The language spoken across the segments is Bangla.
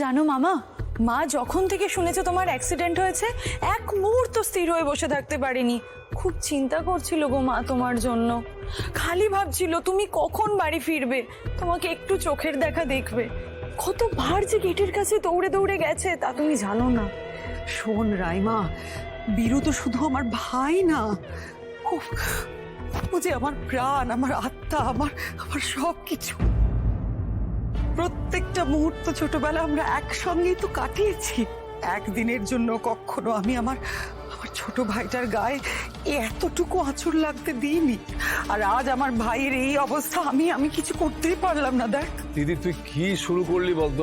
জানো মামা, মা যখন থেকে শুনেছে তোমার অ্যাক্সিডেন্ট হয়েছে এক মুহূর্ত স্থির হয়ে বসে থাকতে পারেনি। খুব চিন্তা করছিল গো মা তোমার জন্য। খালি ভাবছিল তুমি কখন বাড়ি ফিরবে, তোমাকে একটু চোখের দেখা দেখবে। কতবার যে গেটের কাছে দৌড়ে দৌড়ে গেছে তা তুমি জানো না। শোন রাইমা, বীরু তো শুধু আমার ভাই না, ও যে আমার প্রাণ, আমার আত্মা, আমার সব কিছু। প্রত্যেকটা মুহূর্ত ছোটবেলা আমরা একসঙ্গেই তো কাটিয়েছি। একদিনের জন্য কখনো আমি আমার ছোট ভাইটার গায়ে এতটুকু আঁচড় লাগতে দিইনি। আর আজ আমার ভাইয়ের এই অবস্থা, আমি কিছু করতেই পারলাম না। দেখ দিদি, তুই কি শুরু করলি বলতো?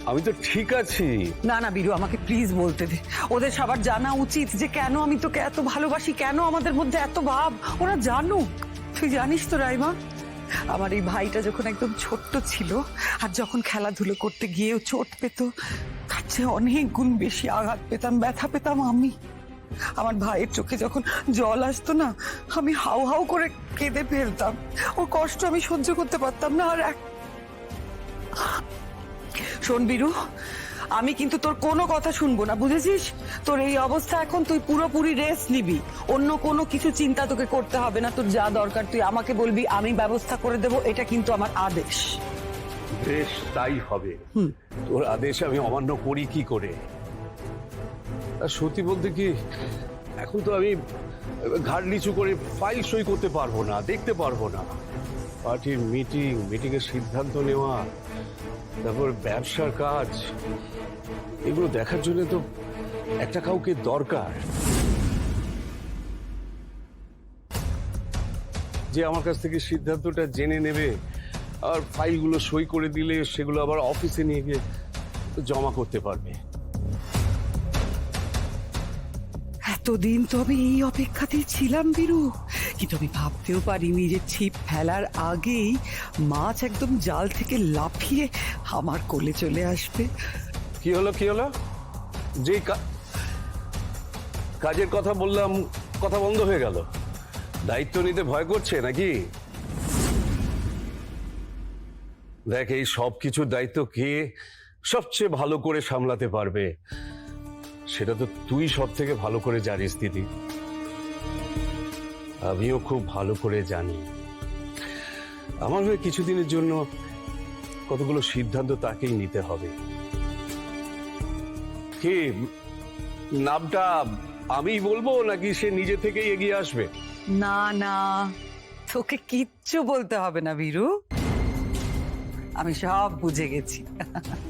আমি তো ঠিক আছি। না বীরু, আমাকে প্লিজ বলতে দে। ওদের সবার জানা উচিত যে কেন আমি তোকে এত ভালোবাসি, কেন আমাদের মধ্যে এত ভাব। ওরা জানুক। তুই জানিস তো রাইমা, আমার এই ভাইটা যখন একদম ছোট্ট ছিল আর যখন খেলাধুলো করতে গিয়েও চোট পেত, তার চেয়ে অনেক গুণ বেশি আঘাত পেতাম, ব্যথা পেতাম আমি। আমার ভাইয়ের চোখে যখন জল আসতো না, আমি হাউ হাউ করে কেঁদে ফেলতাম। ওর কষ্ট আমি সহ্য করতে পারতাম না। আর শোন বীরু, আমি কিন্তু তোর কোনো কথা শুনবো না, বুঝেছিস? তোর এই অবস্থা এখন, তুই পুরোপুরি রেস্ট নিবি। অন্য কোনো কিছু চিন্তা তোকে করতে হবে না। তোর যা দরকার তুই আমাকে বলবি, আমি ব্যবস্থা করে দেবো। এটা কিন্তু আমার আদেশ। বেশ, তাই হবে। তোর আদেশ আমি অমান্য করি কি করে? আর সত্যি বলতে কি, এখন তো আমি ঘাড় নিচু করে ফাইল সই করতে পারবো না, দেখতে পারবো না। পার্টির মিটিং এর সিদ্ধান্ত নেওয়া, তারপর ব্যবসার কাজ, এগুলো দেখার জন্য তো একটা কাউকে দরকার, যে আমার কাছ থেকে সিদ্ধান্তটা জেনে নেবে আর ফাইলগুলো সই করে দিলে সেগুলো আবার অফিসে নিয়ে গিয়ে জমা করতে পারবে। এতদিন তো আমি এই অপেক্ষাতেই ছিলাম বীরু, কিন্তু আমি ভাবতেও পারিনি যে ছিপ ফেলার আগেই মাছ একদম জাল থেকে লাফিয়ে আমার কোলে চলে আসবে। কি হলো যে কাজের কথা বললাম, কথা বন্ধ হয়ে গেল? দায়িত্ব নিতে ভয় করছে নাকি? দেখ, এই সব কিছুর দায়িত্ব কে সবচেয়ে ভালো করে সামলাতে পারবে সেটা তো তুই সব থেকে ভালো করে জানিস দিদি। আমিও খুব ভালো করে জানি। আমার হয়ে কিছুদিনের জন্য কতগুলো সিদ্ধান্ত তাকেই নিতে হবে। কে নামটা আমি বলবো নাকি সে নিজে থেকেই এগিয়ে আসবে? না, তোকে কিচ্ছু বলতে হবে না বীরু, আমি সব বুঝে গেছি।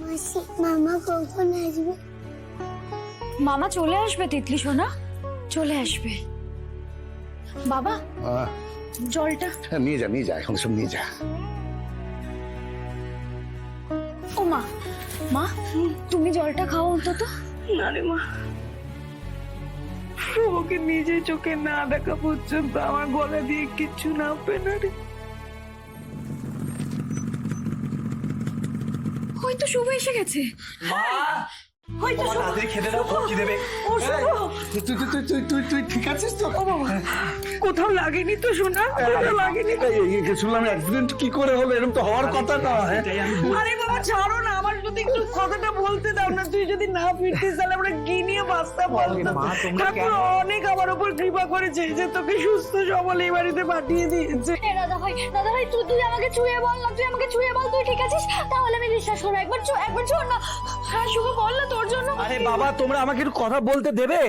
মাসি, মামা কখন আসবে? মামা চলে আসবে তিতলি সোনা, চলে আসবে। বাবা, জলটা নিয়ে যা এখন সব নিয়ে যা। ও মা তুমি জলটা খাও অন্তত। না রে মা, ওকে নিজে চোখে না দেখা পর্যন্ত আমার গলা দিয়ে কিচ্ছু নামবে না রে। হয়তো শুভ এসে গেছে। তুই ঠিক আছিস তো? কোথাও লাগেনি তো শোনা? লাগেনি তো? শুনলাম অ্যাক্সিডেন্ট কি করে হলো, এরকম তো হওয়ার কথা না। আরে বাবা ছাড়ো না, আমার যদি একটু কথাটা বলতে দাও না। তুই যদি না ফিরতিস তাহলে আমরা কি নিয়ে বাঁচতাম বলতো? ঠাকুর অনেক আমার উপর কৃপা করেছে যে তোকে সুস্থ সবল এই বাড়িতে পাঠিয়ে দিয়েছে। দাদা ভাই তুই আমাকে ছুঁয়ে বল না, তুই ঠিক আছিস? তাহলে আমি বিশ্বাস করবো। একবার ছুঁ না। হ্যাঁ শুভ, বল না তোর জন্য। আরে বাবা, তোমরা আমাকে একটু কথা বলতে দেবে?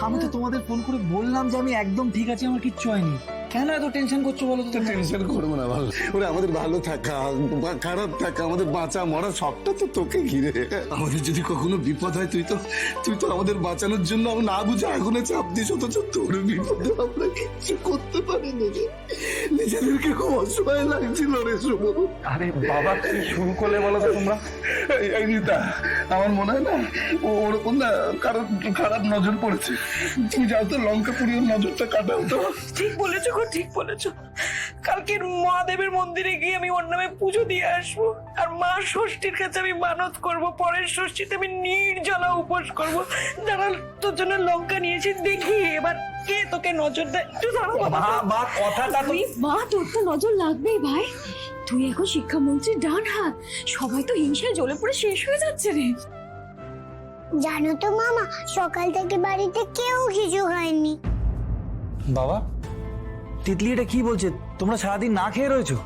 আমি তো তোমাদের ফোন করে বললাম যে আমি একদম ঠিক আছি, আমার কিচ্ছু হয়নি। কেন এত টেনশন করছো বলো তো? টেনশন করবো না ভালো, ওরা আমাদের ভালো থাকা বা খারাপ থাকা, আমাদের বাঁচা মরা সবটা তো তোকে ঘিরে। আমাদের যদি কখনো বিপদ হয়, তুই তো আমাদের বাঁচানোর জন্য আমি না বুঝে আগুনে চাপ দিস, অথচ তোর বিপদে আমরা কিচ্ছু করতে পারিনি রে। নিজেদেরকে খুব অসহায় লাগছিল রে শুভ। আরে বাবা, কি শুরু করলে বলো তো তোমরা? এই রীতা, আমার মনে হয় না ওর ওপর না কারো খারাপ নজর পড়েছে। তুমি যাও তো লঙ্কাপুরি ওর নজরটা কাটাও তো। ঠিক বলেছো গো, ঠিক বলেছো। কালকের মহাদেবের মন্দিরে গিয়ে আমি ওর নামে পুজো দিয়ে আসবো। আর মা ষষ্ঠীর কাছে আমি মানত করব, পরের ষষ্ঠীতে আমি নির্জলা উপোস করব। যারা তোর জন্য লঙ্কা নিয়েছি, দেখি এবার কে তোকে নজর দেয়। একটু দাঁড়াও বাবা। মা কথাটা তো মা, তোর তো নজর লাগবেই ভাই। তুই এখন শিক্ষামন্ত্রীর ডান হাত, সবাই তো হিংসায় জ্বলে পড়ে শেষ হয়ে যাচ্ছে রে। জানো তো মামা, সকাল থেকে বাড়িতে কেউ কিছু খায়নি। বাবা, তিতলি এটা কি বলছে? তোমরা সারাদিন না খেয়ে রয়েছো?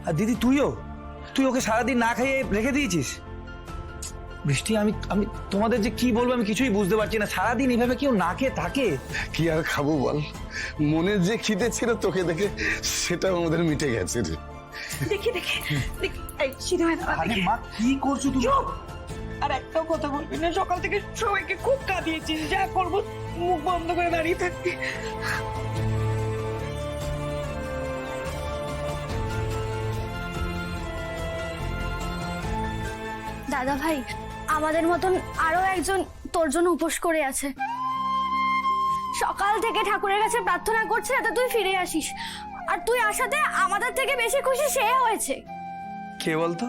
আর দিদি তুই ওকে সারাদিন না খাইয়ে রেখে দিয়েছিস? বৃষ্টি, আমি আমি তোমাদের যে কি বলবো আমি কিছুই বুঝতে পারছি না। সারাদিন এভাবে কেউ না খেয়ে থাকে? কি আর খাবো বল, মনের যে খিদে ছিল তোকে দেখে সেটা আমাদের মিটে গেছে রে। দেখি এই সিধে হয়ে দাঁড়া, আরে দেখি। মা, কি করছো তুমি? আর একটাও কথা বলবি না, সকাল থেকে সবাইকে খুব কাঁদিয়েছিস, যা করবো মুখ বন্ধ করে দাঁড়িয়ে থাকবি। দাদা ভাই, আমাদের মতন আরো একজন তোর জন্য উপোস করে আছে। সকাল থেকে ঠাকুরের কাছে প্রার্থনা করছে যাতে তুই ফিরে আসিস, আর তুই আসাতে আমাদের থেকে বেশি খুশি সে হয়েছে। কে বলতো?